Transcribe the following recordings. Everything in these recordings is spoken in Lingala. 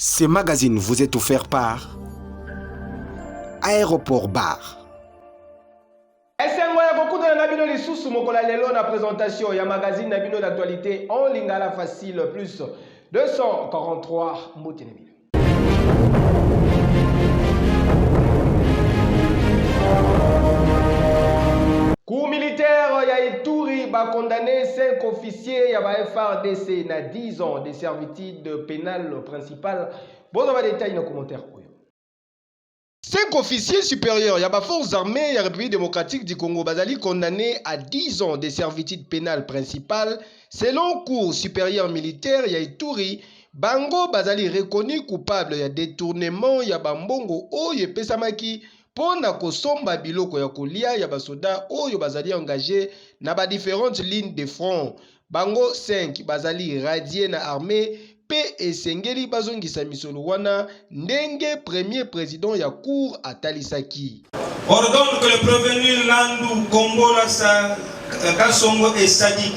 Ce magazine vous est offert par Aéroport Bar. Esengo ya kokutana na bino lisusu mokola lelo na présentation ya magazine na bino d'actualité en lingala facile plus 243 Moutinebile. Cour militaire ya Ituri ba condamné 5 officiers ya ba FARDC na 10 ans de servitude pénale principale. Bon, on va détailler nos commentaires. 5 officiers supérieurs, il y a des forces armées, il y a la République démocratique du Congo, Bazali condamné à 10 ans de servitude pénale principale. Selon cour supérieure militaire, il y a Ituri, Bango Bazali reconnu coupable, il y a détournement, il y a Bambongo, Oye Pesamaki, Pona Kosomba Biloko ya Kolia, il y a Basoda, Oyo Bazali engagé dans différentes lignes de front. Bango 5, Bazali radié na armée. P et Sengeli bazongisa misolo wana ndenge premier président ya cour atalisaki. Ordonne que le prévenu Landou Kombola Kassongo et Sadi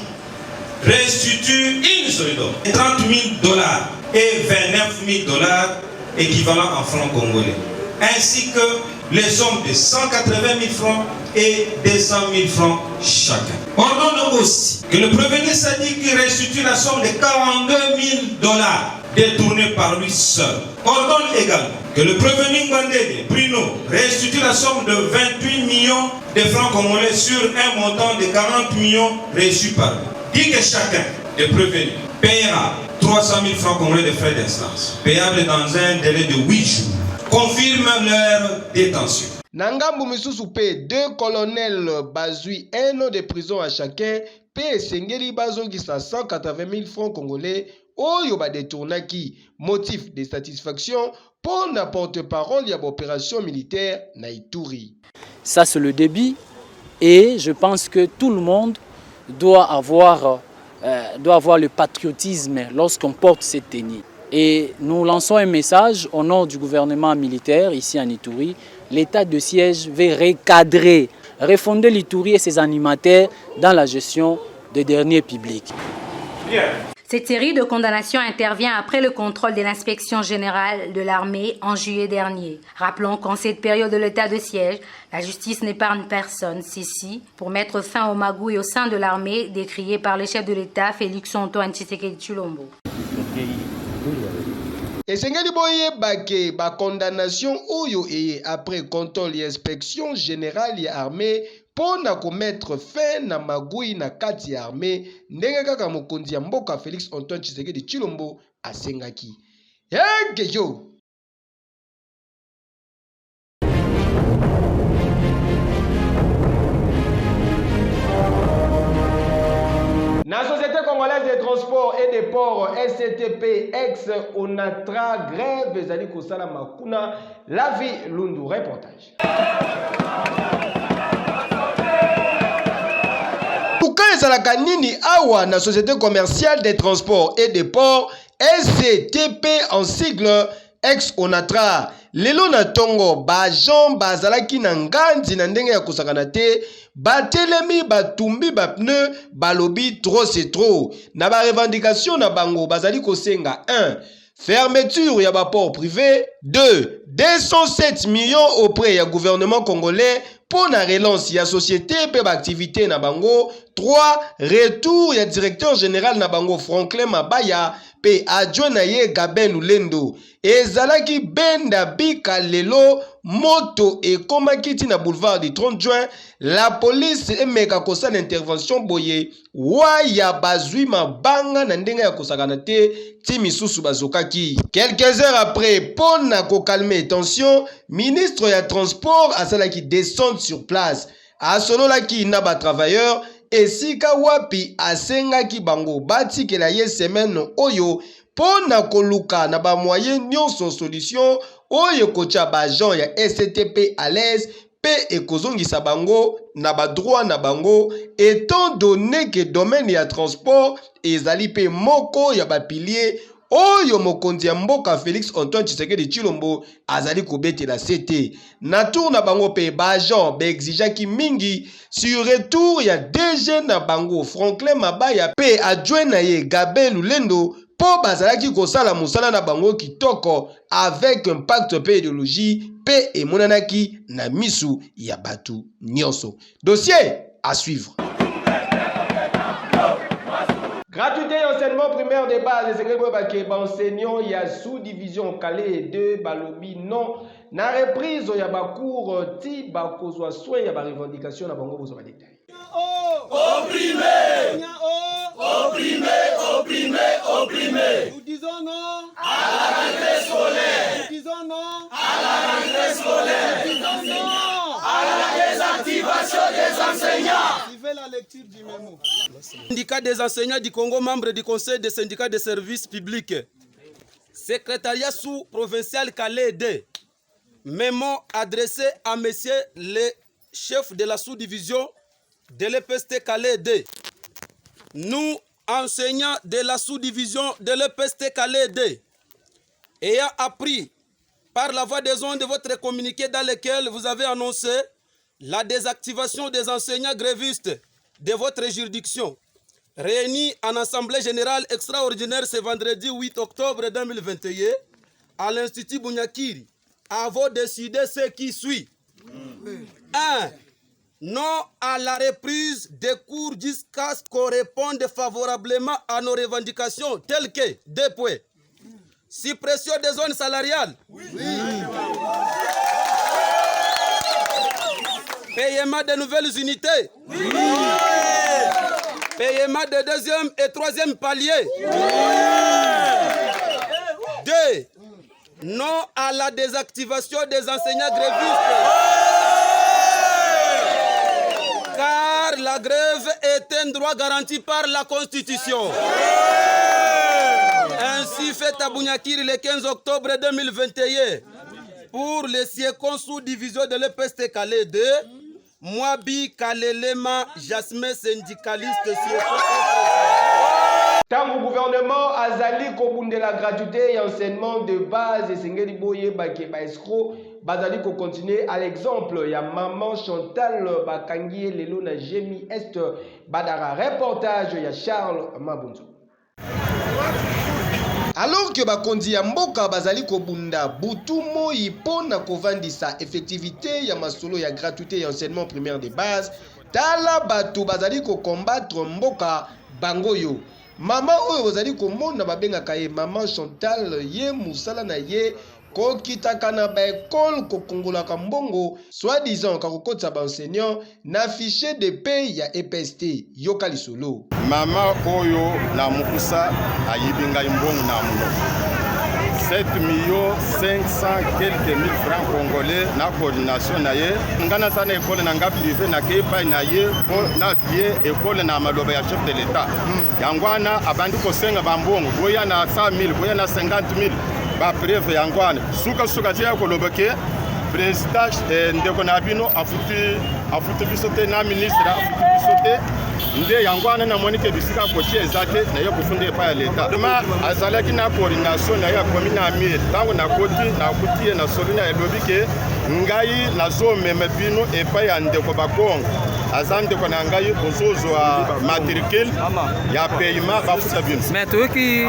restitue une seule $30 000 et $29 000 équivalent en francs congolais, ainsi que les sommes de 180 000 francs et 200 000 francs chacun. Ordonne aussi que le prévenu Sadi qui restitue la somme de $42 000 détournée par lui seul. Ordonne également que le prévenu Ngandede Bruno restitue la somme de 28 millions de francs congolais sur un montant de 40 millions reçus par lui. Dit que chacun des prévenus paiera 300 000 francs congolais de frais d'instance, payables dans un délai de 8 jours. Confirme leur détention. Nangambu Misusu P, 2 colonels bazui 1 an de prison à chacun, P Sengeli bazongisa 180 000 francs congolais, Oyo ba détournaki, motif de satisfaction pour la porte-parole de l'opération militaire na Ituri. Ça c'est le début et je pense que tout le monde doit avoir le patriotisme lorsqu'on porte cette tenue. Et nous lançons un message au nom du gouvernement militaire ici en Ituri. L'état de siège veut recadrer, refonder l'Ituri et ses animateurs dans la gestion des derniers publics. Cette série de condamnations intervient après le contrôle de l'inspection générale de l'armée en juillet dernier. Rappelons qu'en cette période de l'état de siège, la justice n'épargne personne. Ceci pour mettre fin aux magouilles au sein de l'armée décriées par le chef de l'État Félix-Antoine Tshisekedi Tshilombo. Et Sengeli boye bake ba condamnation oyo eye après contrôle et inspection générale ya armée pour na commettre fin na magui na kati ya armée ndenge kaka mokonzi ya mboka Félix Antoine Tshisekedi Tshilombo asengaki. Yo. La Société congolaise des transports et des ports SCTP ex-Onatra grève ezali kosala makuna la vie Lundu reportage. Pourquoi ezalaka nini awa na Société commerciale des transports et des ports SCTP en sigle ex-Onatra lelo na tongo bajan bazalaki na nganzi na ndenge ya kosakana te batelemi batumbi ba pneu balobi trop c'est trop na ba revendication na bango bazali kosenga 1 fermeture ya ba port privé, 2 207 millions auprès ya gouvernement congolais pour la relance ya société pe ba activité na bango, 3 retour ya directeur général na bango Franklin Mabaya pe adjoint na ye Gaben Ulendo ezalaki benda bika lelo moto e komaki ti na boulevard du 30 juin la police emeka kosala intervention boye waya bazwi mabanga na ndenge ya kosakana te ti misusu bazokaki. Quelques heures après pona ko calmer tension, ministre ya transport asalaki descente sur place asololaki na ba travailleurs esika wapi asengaki bango batikela ye semaine oyo pona koluka na ba moyen nyonso solution oyo kocha ba agent ya SCTP à l'aise pe ekozongisa bango na ba droit na bango étant donné que domaine ya transport ezali pe moko ya ba pilier oyo mokonzi ya mboka Félix Antoine Tshisekedi Tshilombo azali kobetela CT na tour na bango pe ba agent be exijaki mingi sur retour ya DG na bango Franklin Mabaya pe adjoint na ye Gaben Ulendo po bazalaki kosala musala na bango kitoko avec impact pe idéologie pe emonanaki na misu ya batu nyonso. Dossier à suivre. Gratuité et enseignement primaire de base, c'est que enseignants y a sous-division Calais 2 balobi non na reprise y a ba cours ti ba kozwa soin y a ba revendication na bango bozo ba détail. Opprimé! Opprimé! Opprimé! Opprimé! Nous disons non à la rentrée scolaire! Nous disons non à la rentrée scolaire! Nous disons non à la désactivation des enseignants! Suivez la lecture du mémo. Syndicat des enseignants du Congo, membre du Conseil des syndicats de services publics. Secrétariat sous-provincial Calais 2. Mémo adressé à messieurs les chefs de la sous-division de l'EPST Calais 2. Nous, enseignants de la sous-division de l'EPST Calais 2, ayant appris par la voie des ondes de votre communiqué dans lequel vous avez annoncé la désactivation des enseignants grévistes de votre juridiction, réunis en assemblée générale extraordinaire ce vendredi 8 octobre 2021 à l'Institut Bunyakiri, avons décidé ce qui suit. 1. Non à la reprise des cours jusqu'à ce qu'on réponde favorablement à nos revendications telles que 2 points. Suppression des zones salariales. Oui. Paiement de nouvelles unités. Oui. Paiement de 2e et 3e paliers. Oui. 2. Non à la désactivation des enseignants grévistes. Car la grève est un droit garanti par la Constitution. Ainsi fait à Bunyakiri le 15 octobre 2021 pour les siècons sous-division de l'EPST Calais 2, Mwabi Kalelema Jasmin syndicaliste siècons. Tant gouvernement azali kobunde la gratuité et enseignement de base et sengeli boye bakeba escro bazali ko continuer à l'exemple ya maman Chantal bakangi lelo na Jemi Est badara reportage ya Charles Mabunzo. Alors que bakondi ya mboka bazali kobunda butu moi pona kovandisa effectivité ya masolo ya gratuité et enseignement primaire de base tala batu bazali ko combattre mboka bangoyo. Maman oyo bozali komona babengaka ye maman Chantal ye musala na ye kokitaka na ba école kokongolaka mbongo soi-disant kakokotisa ba enseignant na fichier de paie ya EPST yoka lisolo. Mama oyo na mukusa ayibinga mbongo na muno 7 500 quelques mille francs congolais na coordination na ye ngana sana école na nga privé na kepa na ye na vie école na maloba ya chef de l'état yangwana abandi ko senga bambongo boya na 100 000 boya na 50 000 ba preuve yangwana suka tia ko lobeke président ndeko na bino afuti bisote na ministre afuti bisote nde yangwana na monike bisika kotie ezate na yo kufunde pa ya leta dema azalaki na coordination na ya commune amir tango na kuti na solina ya lobike ngai na zo meme bino epa ya ndeko bakongo azande ko na ngai kozozo matricule ya paiement bafuta bino mais toki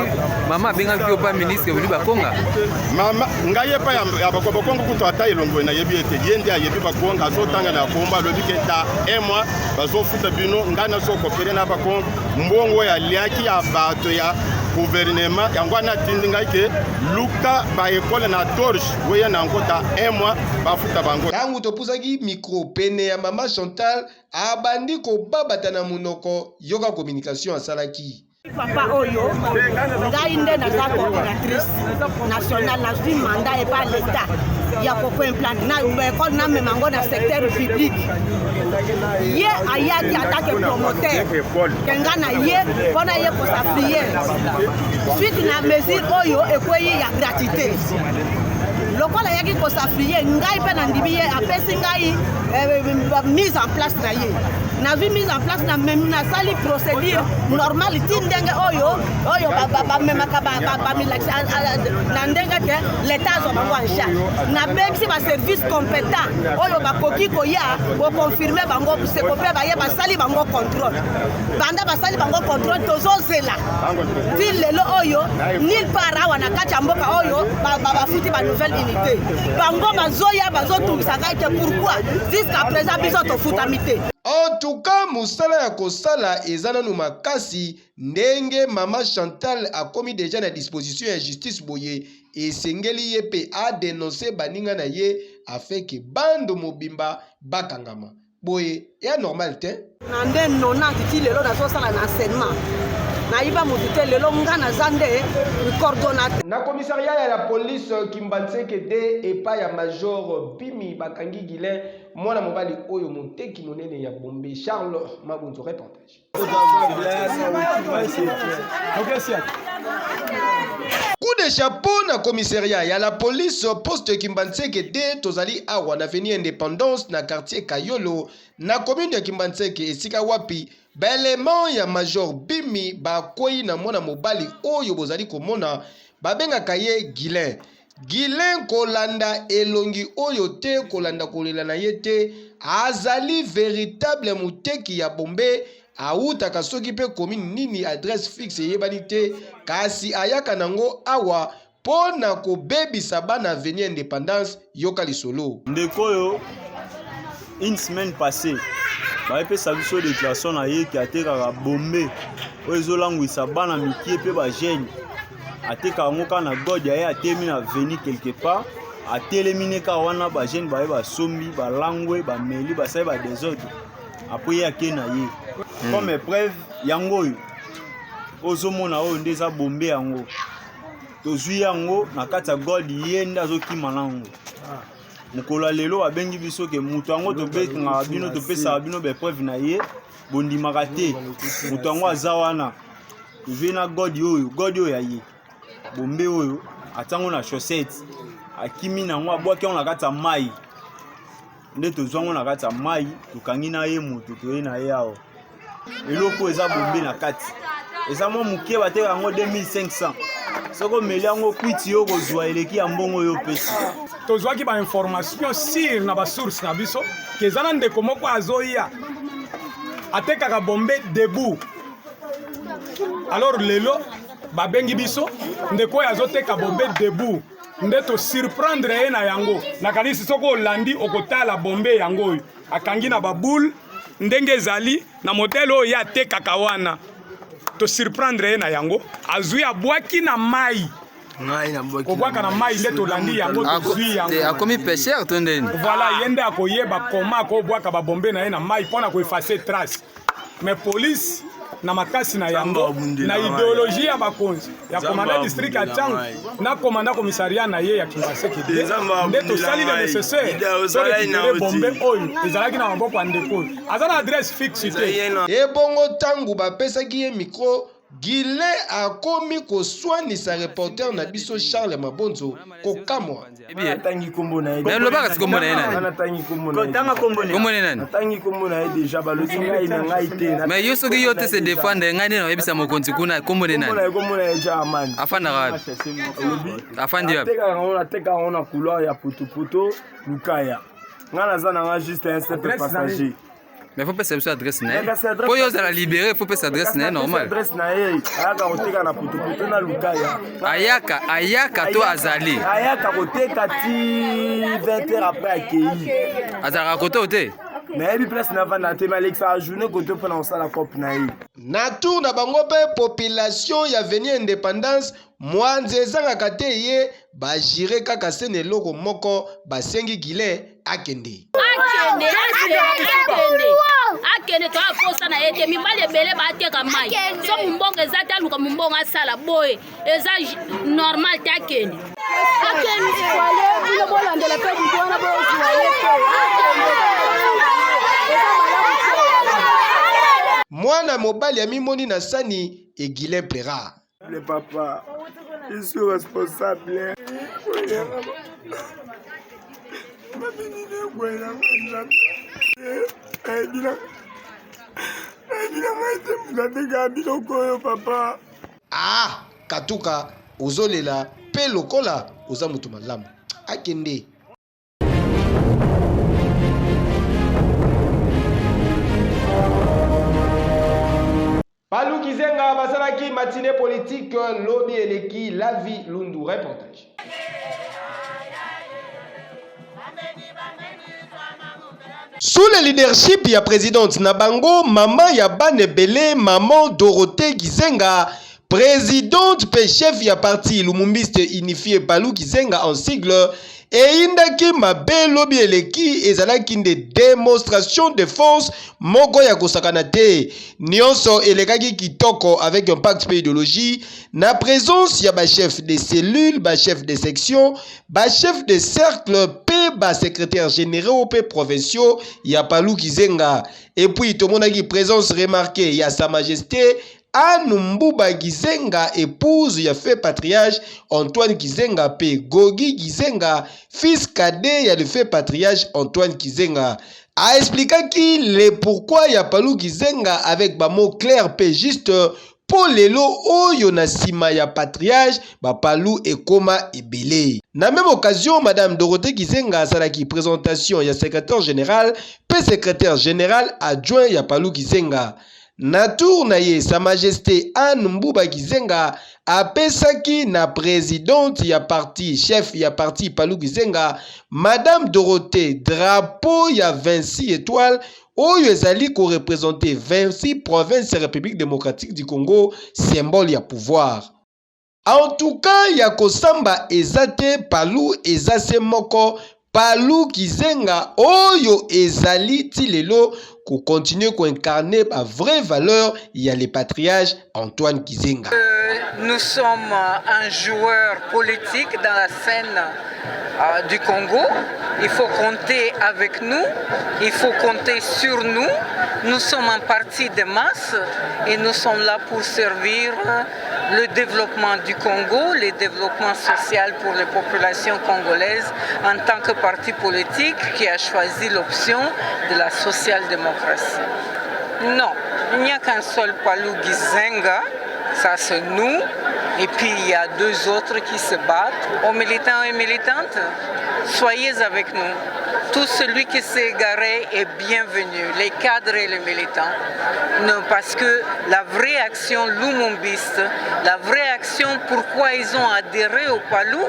mama benga ki opa ministre bili bakonga mama ngai epa ya bakongo kuto ata elongo na yebi ete yende ayebi bakonga azotanga na komba lobike ta mois bazofuta bino ngana so kopere na bakongo mbongo ya liaki ya bato ya gouvernement yangwana tindinga ke luka ba école na torche weya na ngota 1 mois bafuta bango tangu topusaki micro pene ya mama Chantal abandi ko babata na munoko yoka communication asalaki papa oyo ngai nde naza coordinatrice nationale na du mandat et par l'état ya koko implant na école na memango na secteur public ye ayaki attaque promoteur kenga na ye pona ye pour s'appuyer suite na mesure oyo ekoyi ya gratuité lokola yaki ko s'appuyer ngai pe na ndimi ye apesi ngai mise en place na ye nazwi mise en place na sali procédure normale ti ndenge oyo bamemaka bamilakisa na ndenge ke l'état azwa bango en charge nabengisi baservice compétent oyo bakoki koya koconfirme bango seko mpe baye basali bango contrôle banda basali bango contrôle tozozela ti lelo oyo nulle part awa na kati ya mboka oyo bafuti banouvelle unité bango bazoya bazotungisa ete pourquoi jusqu'à présent biso tofutami te. En tout cas, musala ya kosala ezana no makasi ndenge mama Chantal a commis déjà na disposition ya justice boye esengeli ye pe a dénoncer baninga na ye afin que bando mobimba bakangama boye ya normal te na nde 90 ti lelo nazosala na enseignement nayiba motu te lelo nga naza nde coordonnateur na commissariat ya la police Kimbanseke de epai ya major Bimi bakangi Guilin mwana mobali oyo moteki monene ya bombe Charles Mabunzo reportage. Coup de chapeau na commissariat ya la police poste Kimbanseke de tozali awa na avenue Indépendance na quartier Kayolo na commune ya Kimbanseke esika wapi Bellement ya major Bimi bakoyi na mwana mobali oyo bozali komona babengaka ye Guilin. Guilin kolanda elongi oyo te kolanda kolela na ye te azali véritable muteki ya bombe autaka soki pe commune nini adresse fixe yebani te kasi ayaka nango awa pona kobebisa bana avenue Indépendance yoka lisolo. Ndeko yo une semaine passée bapesa biso déclaration na ye ki atekaka bombe oyo ezolangwisa bana mikie mpe bagene atekaka yango kaka na god ya ye atemi na veni quelque part atelemine kaka wana bagene baye basombi balangwe bameli basali badésordre apres ye ake na ye comme épreuve yango oyo ozomona oyo nde eza bombe yango tozwi yango na kati ya god ye nde azokima nango mokolo ya lelo abengi biso ke moto yango tobekanga bino topesaka bino baepreuve na ye bondimaka te moto yango aza wana tozwi na god oyo ya ye bombe oyo atango na chaussette akimi nango abwaki yango na kati ya mai nde tozwa yango na kati ya mai tokangi na ye moto toye na ye awa eloko eza bombe na kati eza mwa moke bateka yango 2500 soki omeli yango kwiti yo kozwa eleki ya mbongo oyo opesi tozwaki bainformation sire na basource na biso ke eza na ndeko moko azoya atekaka bombe debout alors lelo babengi biso ndeko oyo azoteka bombe debout nde tosurprendre ye na yango nakanisi soki olandi okotala bombe yango oyo akangi na baboule ndenge ezali na modele oyo ye atekaka wana tosurprendre ye na yango azwi abwaki na mai kobwaka na mai nde tolandi yango tozwi yango akomi pêcheur to ndeni voilà ye nde akoyeba koma akobwaka babombe na ye na mai mpona koefase trace mais police na makasi na yango na idéologie ya bakonzi ya komanda district ya Tchangu na komanda commissariat na ye ya Kimbanseke nde tosali le nécessaire so récupérer bombe oyo ezalaki na maboko ya ndeko oyo aza na adresse fixe te ebongo ntango bapesaki ye micro Guilin akomi koswanisa reporter na biso Charles Mabonzo kokamwa natangi kombo na ye mais lobaka sikombo na ye nani natangi kombo na ye tanga kombo na ye nani natangi kombo na ye déjà balobi ngai na ngai te mais yo soki yo te se défendre ngai nde na yebisa mokonzi kuna kombo na ye nani kombo na ye jamani afandaka afandi wapi nateka yango na couloir ya putuputu lukaya ngai naza na nga juste un simple passager. Mais faut pas savoir son adresse na. Pour yo za la libérer, faut pas sa adresse na normal. Adresse na ye, ayaka koteka na putuputu na lukaya. Ayaka to azali. Ayaka koteka ti 20h après akei. Azara koto te. Mais ebi place na vanda te Alexa a journée koto pona osala cop na ye. Na tour na bango pe population ya avenue Indépendance mwanze ezangaka te ye bajire kaka sene eloko moko basengi Guilin akende toaposa na ye te mibali ebele bateka mai so mombongo eza te aluka mombongo asala boye eza normal te akende mwana mobali ya mimoni na sani e Guilin plaira. Le papa, je suis responsable. papa. Ah, katuka ozolela pe lokola oza mutu malamu akende. Palou Kizenga basalaki matinée politique lobi eleki la vie Lundu reportage. Sous le leadership ya présidente Nabango, maman ya Banebele, maman Dorothée Kizenga, présidente pe chef ya parti Lumumbiste unifié Palou Kizenga en sigle, et indaki mabe lobi eleki ezalaki nde démonstration de force moko ya kosakana te nyonso elekaki kitoko avec un pacte pe idéologie na présence ya ba chef de cellule, ba chef de section, ba chef de cercle pe ba secrétaire généraux pe provinciaux ya Palou Kizenga, et puis tomonaki présence remarquée ya sa majesté Anumbuba Kizenga, épouse ya fait patriarche Antoine Kizenga pe Gogi Kizenga, fils cadet ya le fait patriarche Antoine Kizenga, a expliqué qui le pourquoi ya Palou Kizenga avec ba mot clair pe juste pour lelo oyo na sima ya patriarche ba Palou ekoma ebele. Na même occasion, Madame Dorothée Kizenga salaki présentation ya secrétaire général pe secrétaire général adjoint ya Palou Kizenga. Na tour na ye, Sa Majesté Anne Mbuba Kizenga apesaki na présidente ya parti, chef ya parti Palou Kizenga, Madame Dorothée, drapeau ya 26 étoiles, oyo ezali ko représenter 26 provinces République démocratique du Congo, symbole ya pouvoir. En tout cas, ya kosamba ezate Palou ezase moko, Palou Kizenga oyo ezali ti lelo pour continuer à incarner la vraie valeur, il y a les patriarches Antoine Kizenga. Nous sommes un joueur politique dans la scène du Congo. Il faut compter avec nous, il faut compter sur nous. Nous sommes un parti de masse et nous sommes là pour servir le développement du Congo, le développement social pour les populations congolaises en tant que parti politique qui a choisi l'option de la social-démocratie. Non, il n'y a qu'un seul Palou Kizenga, ça c'est nous, et puis il y a deux autres qui se battent. Aux militants et militantes, soyez avec nous. Tout celui qui s'est égaré est bienvenu, les cadres et les militants. Non, parce que la vraie action lumumbiste, la vraie action pourquoi ils ont adhéré au Palou,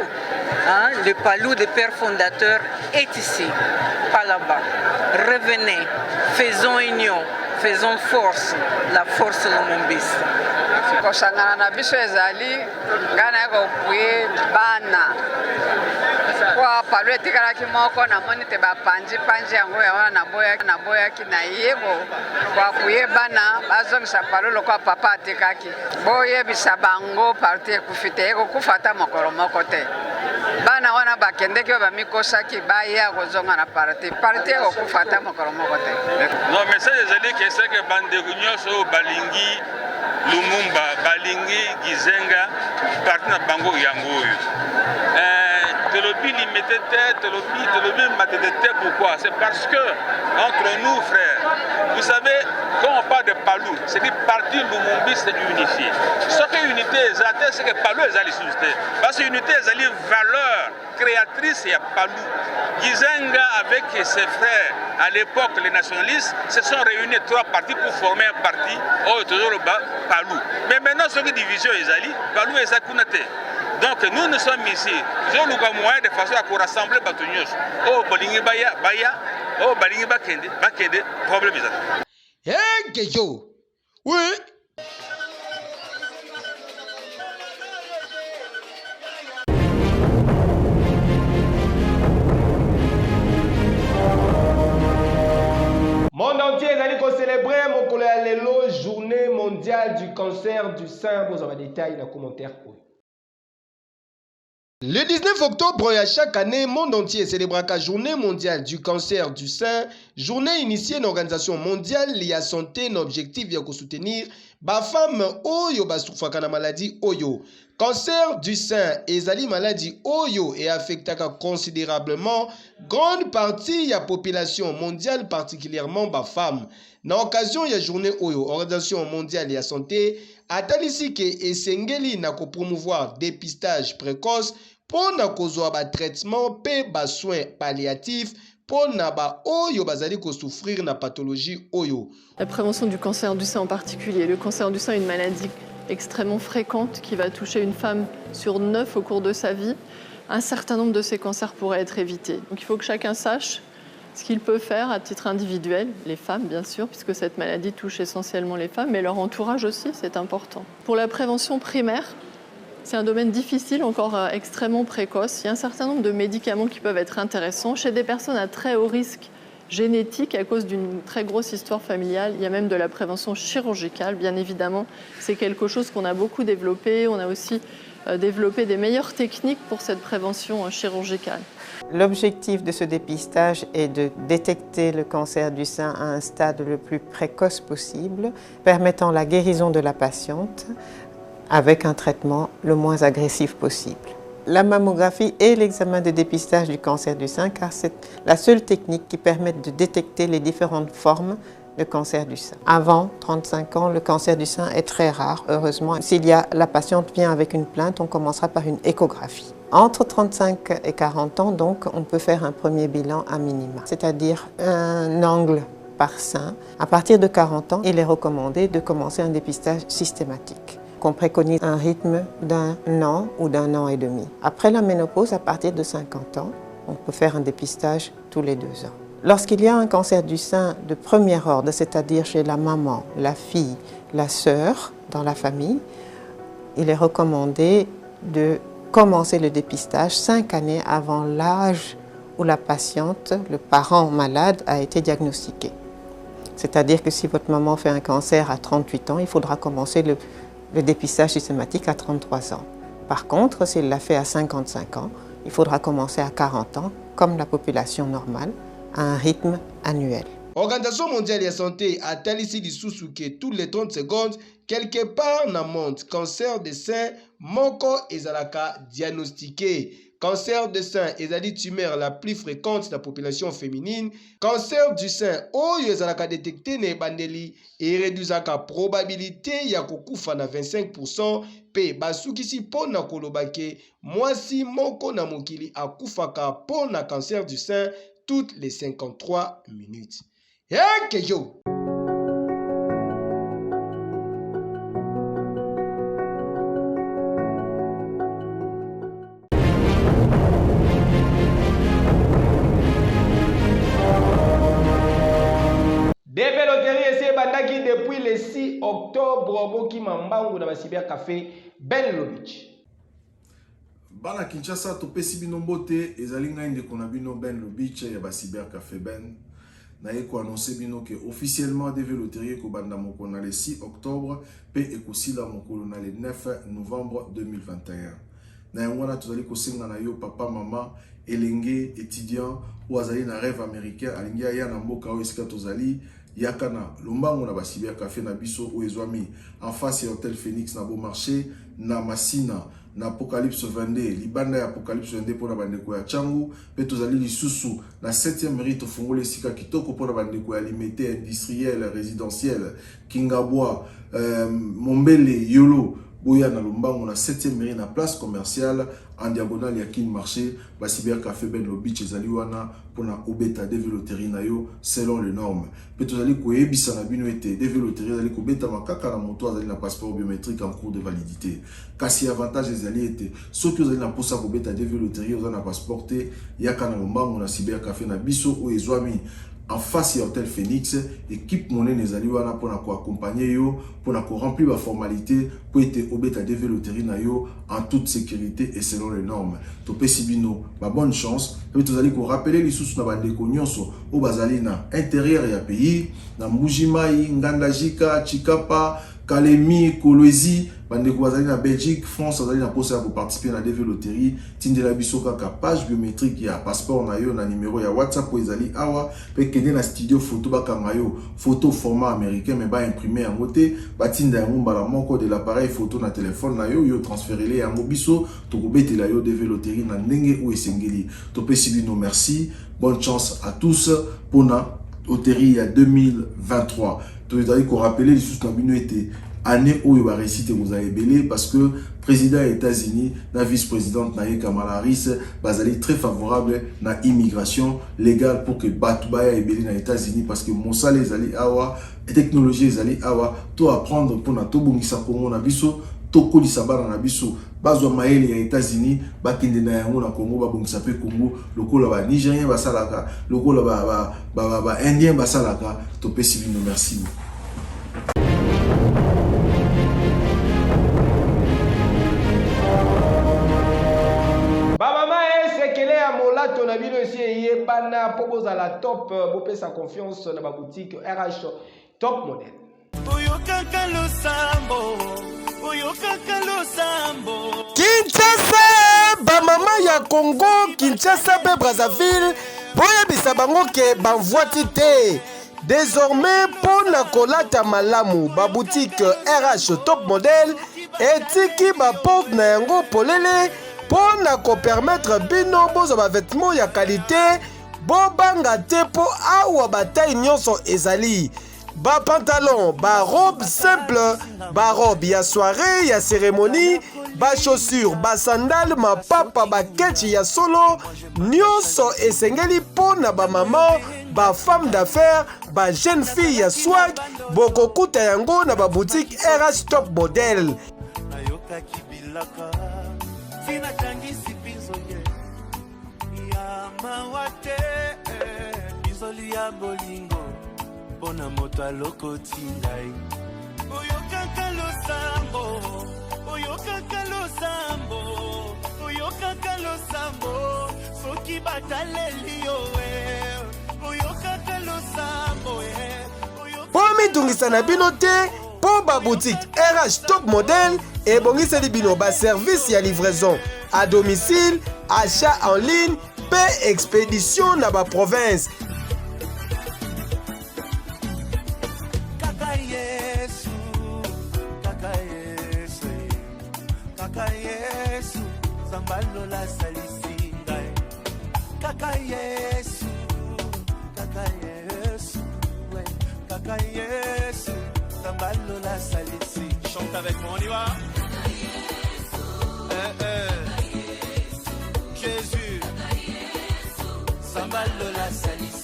hein, le Palou des pères fondateurs est ici, pas là-bas. Revenez, faisons union, faisons force, la force lumumbiste. Kosangana na biso ezali ngana yako kuye bana kwa Palou etikalaki moko na moni te bapanji yango ya na boya ki na yebo kwa kuye bana bazongisa Palou lokwa papa atikaki boyebisa bango parti ekufite eko kufata mokolo moko te bana wana bakendeki bamikosaki baya kozonga na parti eko kufata mokolo moko te. Non, message ezali ke seke bande nyonso balingi Lumumba, balingi Kizenga, parti na bango yango oyo. Telobi limité tête, telobi matété tête, pourquoi? C'est parce que entre nous frères, vous savez, quand on parle de Palou, c'est que parti lumumbiste unifié. Ce que l'unité est, c'est que Palou est allé susciter. Parce que l'unité est allée valeur créatrice et à Palou. Kizenga avec ses frères, à l'époque les nationalistes, se sont réunis trois partis pour former un parti, oh, toujours le bas, Palou. Mais maintenant, ce qui division est allé, Palou est Zakunate. Donc nous sommes ici, nous avons un moyen de façon à rassembler les bâtonneurs. Oh, Balingi Baya, oh, Balingi Bakende, problème est là. Hey, Kejo! Oui! Monde entier est célébrer mon journée mondiale du cancer du sein. Vous avez des détails dans les commentaires. Le 19 octobre, chaque année, monde entier célèbre la journée mondiale du cancer du sein, journée initiée dans l'Organisation mondiale de la santé, l'objectif est de soutenir les femmes qui souffrent de la maladie. Cancer du sein ezali maladie oyo et affectaka considérablement grande partie de la population mondiale, particulièrement les femmes. Dans l'occasion de la journée oyo, Organisation mondiale de la santé a talisi que esengeli na ko promouvoir dépistage précoce pour na kozwa ba traitement pe ba soins palliatifs pour na ba oyo bazali ko souffrir na pathologie oyo. La prévention du cancer du sein en particulier. Le cancer du sein est une maladie extrêmement fréquente qui va toucher une femme sur 9 au cours de sa vie. Un certain nombre de ces cancers pourraient être évités. Donc il faut que chacun sache ce qu'il peut faire à titre individuel, les femmes bien sûr, puisque cette maladie touche essentiellement les femmes, mais leur entourage aussi, c'est important. Pour la prévention primaire, c'est un domaine difficile, encore extrêmement précoce. Il y a un certain nombre de médicaments qui peuvent être intéressants. Chez des personnes à très haut risque génétique, à cause d'une très grosse histoire familiale, il y a même de la prévention chirurgicale, bien évidemment. C'est quelque chose qu'on a beaucoup développé. On a aussi développé des meilleures techniques pour cette prévention chirurgicale. L'objectif de ce dépistage est de détecter le cancer du sein à un stade le plus précoce possible, permettant la guérison de la patiente avec un traitement le moins agressif possible. La mammographie est l'examen de dépistage du cancer du sein car c'est la seule technique qui permet de détecter les différentes formes de cancer du sein. Avant 35 ans, le cancer du sein est très rare, heureusement. Si la patiente vient avec une plainte, on commencera par une échographie. Entre 35 et 40 ans, donc, on peut faire un premier bilan à minima, c'est-à-dire un angle par sein. À partir de 40 ans, il est recommandé de commencer un dépistage systématique, qu'on préconise un rythme d'un an ou d'un an et demi. Après la ménopause, à partir de 50 ans, on peut faire un dépistage tous les 2 ans. Lorsqu'il y a un cancer du sein de premier ordre, c'est-à-dire chez la maman, la fille, la sœur dans la famille, il est recommandé de commencer le dépistage 5 années avant l'âge où la patiente, le parent malade, a été diagnostiqué. C'est-à-dire que si votre maman fait un cancer à 38 ans, il faudra commencer le dépistage systématique à 33 ans. Par contre, s'il l'a fait à 55 ans, il faudra commencer à 40 ans, comme la population normale, à un rythme annuel. Organisation mondiale de la santé a talisi lisusu que tous les 30 secondes, quelque part dans le monde, cancer de sein moko ezalaka diagnostiqué. Cancer de sein ezali tumeur la plus fréquente de la population féminine. Cancer du sein oyo ezalaka détecté ne bandeli et réduisaka probabilité ya kokufa na 25%. Pe basukisi pona kolobake mwasi moko na mokili akufaka pona cancer du sein toutes les 53 minutes. Yake yo! Depuis le 6 octobre, Boki Mambangu na Basibia Café, Ben Lobich. Bana Kinshasa topesi bino mbote ezali ngai ndeko na bino Ben Lobich ya Basibia Café Ben. Na eko annoncer bino que officiellement deve loterie ko banda moko na le 6 octobre pe ekosila mokolo na le 9 novembre 2021. Na yangwana tozali kosenga na yo papa mama elenge étudiant ou azali na rêve américain alingi ya na mboka o esika tozali yakana lombango na Basibia Café na biso o ezwami en face ya Hôtel Phoenix na Beau Marché na Masina na Apocalypse 22 libanda ya Apocalypse 22 pona bandeko ya Changu pe tozali lisusu na 7e mérite fongole sika kitoko pona bandeko ya limité industriel résidentiel Kingabwa Mombele Yolo Boya na lombango na 7e mairie na place commerciale en diagonale ya Kin Marché Basibia Café Ben Lobich ezali wana pona obeta de veloterie na yo selon les normes. Pe tozali koyebisa na bino ete de veloterie ezali kobeta makaka na moto azali na passeport biométrique en cours de validité. Kasi avantage ezali ete soki ozali na posa kobeta de veloterie ozali na passeport te yaka na lombango na Basibia Café na biso o ezwami en face ya Hôtel Phoenix, équipe monene ezali wana pona ko accompagner yo, pona ko remplir la formalité pour être obeta de veloterie na yo en toute sécurité et selon les normes. Topesi bino ba bonne chance, et tozali ko rappeler lisusu na bandeko nyonso o bazali na intérieur ya pays, na Mbujimai, Ngandajika, Chikapa, Kalemi, Kolwezi, bandeko bazali na Belgique, France bazali na posa pour participer na DV loterie, tindela biso kaka page biométrique ya passeport na yo na numéro ya WhatsApp ko ezali awa, pe kende na studio photo bakanga yo, photo format américain mais ba imprimer yango te, batinda yango mbala moko de l'appareil photo na téléphone na yo, yo transférer yango biso, to kobetela yo DV loterie na ndenge ou esengeli. To pesi bino merci, bonne chance à tous pour na loterie à 2023. Tu dois qu'on rappeler les sous nabino était année où il va réciter vous avez belé parce que président des États-Unis, la vice-présidente Naye Kamala Harris, bazali très favorable na immigration légale pour que Batubaya et belé dans les États-Unis parce que mon salaire les allés awa, technologie les allés awa, tout apprendre pour na to bongisa Congo na biso, to kolisa bana na biso. Bazwa maele ya États-Unis bakende na yango na Congo babongisa pe Congo lokola ba Nigérien basalaka lokola ba Indien basalaka to pesi bino merci. Baba sekele ya molato na bino esi eyebana po bozala top bopesa confiance na ba boutique RH top model. Oyokaka losambo Kinshasa, bamama ya Congo, Kinshasa pe Brazzaville, boyebisa bango ke banvoiti te. Désormais, pour na kolata malamu, ba boutique RH top model, etiki ba porte na yango polele, pour na ko permettre bino bozo ba vêtements ya qualité, bobanga te po awa bataille nyonso ezali. Ba pantalon, ba robe simple, ba robe ya soirée, ya cérémonie, ba chaussures, ba sandales, ma papa, ba ketchi ya solo, nyonso esengeli po na ba maman, ba femme d'affaires, ba jeune fille ya swag, bokokuta yango na ba boutique RH top model. Bona moto alokoti ngai oyokaka losambo soki bataleli yo oyokaka losambo po mitungisa na bino te po ba boutique RH top model ebongiseli bino ba service ya livraison à domicile, achat en ligne, pe expédition na ba province. Balola salisi ngai kaka Yesu ouais kaka Yesu balola salisi chante avec moi on y va Jésus balola salisi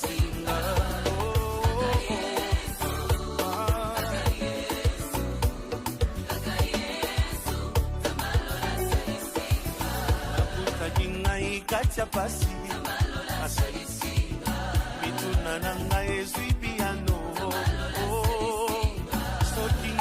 katia pasi asalisi mituna nanga ezwi piano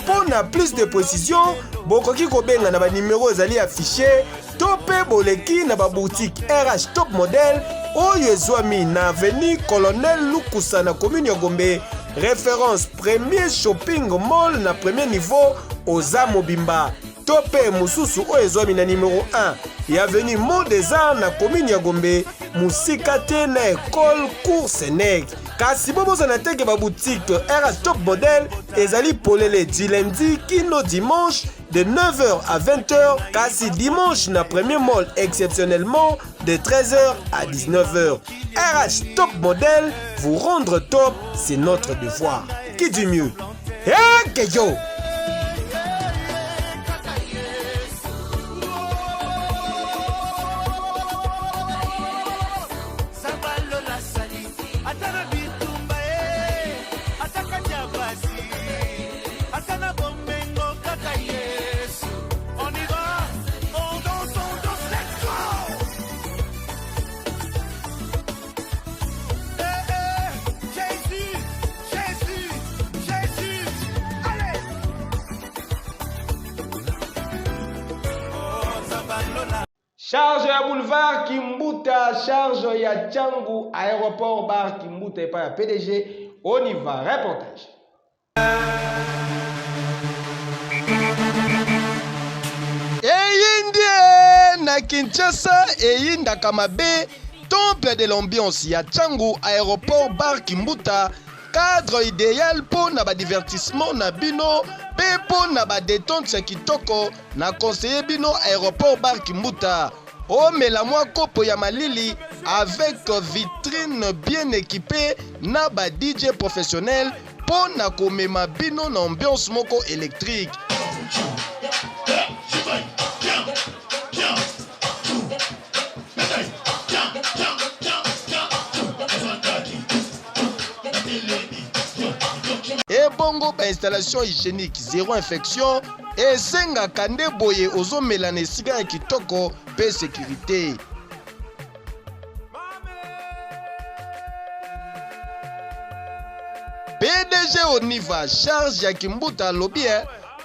Pour na plus de précision, bokoki kobenga na ba numéro ezali affiché to pe boleki na ba boutique RH top model oyo ezwami na avenue Colonel Lukusa na commune ya Gombe, référence premier shopping mall na premier niveau Oza Mobimba. Topé mususu oyo ezwami na numéro 1 ya avenue Mont des Arts na commune ya Gombe, musika te na école cours Sénègue. Kasi boboza na teke ba boutique RH top model ezali polele du lundi kino dimanche de 9h à 20h, kasi dimanche na premier mall exceptionnellement de 13h à 19h. RH top model, vous rendre top, c'est notre devoir. Qui dit mieux? Hey, yo! Charge ya boulevard Kimbuta, charge ya Tchangu, aéroport bar Kimbuta et pas ya PDG, on y va, reportage. Tokindie na Kinshasa eyindaka mabe temple de l'ambiance ya Tchangu aéroport bar Kimbuta cadre idéal pour na divertissement na bino pe pour na détente ya kitoko na conseiller bino aéroport bar Kimbuta. Oh mais la moi kopo ya malili avec vitrine bien équipée na ba DJ professionnel pour na komema bino na ambiance moko électrique. Et bongo ba installation hygiénique zéro infection et senga kande boye ozo melane siga kitoko pe sécurité. PDG Oniva charge ya Kimbuta lobby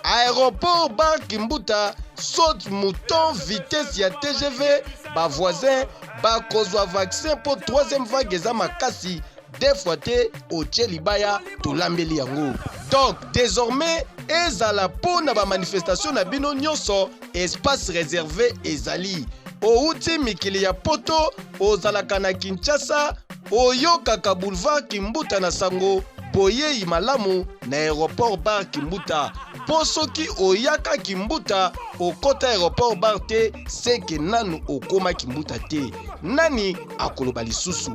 aéroport bar Kimbuta saute mouton vitesse ya TGV ba voisin ba kozwa vaccin pour troisième vague za makasi deux fois te otie libaya tolambeli yango. Donc désormais ezala po na ba manifestation na bino nyonso espace réservé ezali outi mikili ya poto ozalaka na Kinshasa oyokaka boulevard Kimbuta na sango boyei malamu na aéroport bar Kimbuta. Po soki oyaka Kimbuta okota aéroport bar te seke nanu okoma Kimbuta te nani akoloba lisusu.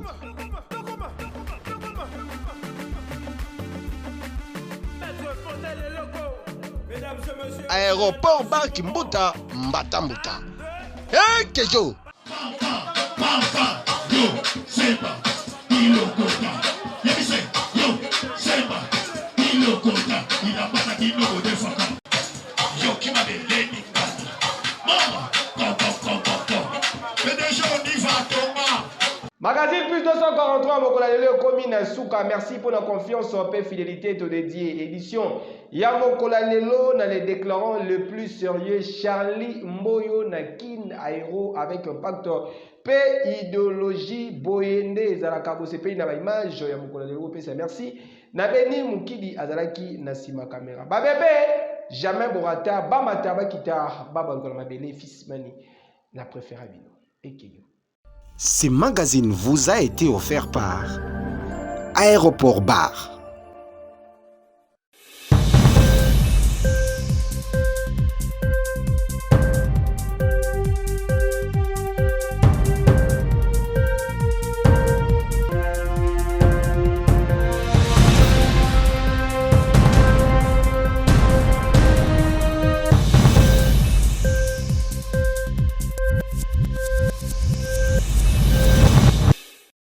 Aéroport bar Kimbuta Mbatambuta. Hey Kejo. Magazine plus 243 Mokolalelo Komina Souka. Merci pour la confiance en paix, fidélité, te dédié. Édition Ya Mokolalelo na les déclarants le plus sérieux Charlie Mboyo Nakin Aéro avec un pacte paix idéologie Boyende Zalakabo CP na image ya Mokolalelo pesa merci. Na Beni Mukidi Azalaki na sima caméra. Ba bébé jamais borata ba mata ba kita ba ba ngolama bele fils mani na préférable Ekeyo. Ce magazine vous a été offert par Aéroport Bar.